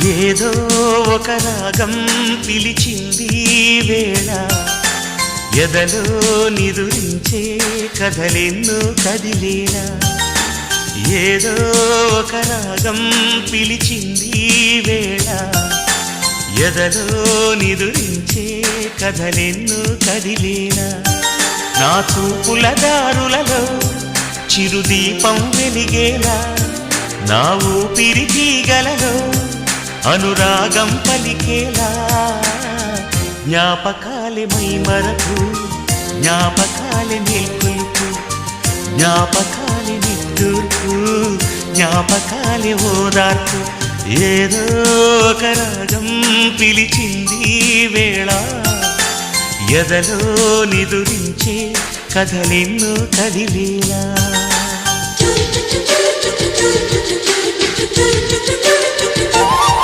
ఏదో ఒక రాగం పిలిచింది వేళ ఎదలో నిదురించే కథలెన్నో కదిలేనా ఏదో ఒక రాగం పిలిచింది వేళ ఎదలో నిదురించే కథలెన్నో కదిలేనా నా చూపుల దారులలో చిరుదీపం వెలిగేలా నా ఊపిరి తీగలలో అనురాగం పలికేలా జ్ఞాపకాలే మైమరకు జ్ఞాపకాలే మేల్కొలుపు జ్ఞాపకాలే నిట్టూర్పు జ్ఞాపకాలే ఓదార్పు ఏదో ఒక రాగం పిలిచింది వేళ ఎదలో నిదురించే కథలెన్నో కదిలేలా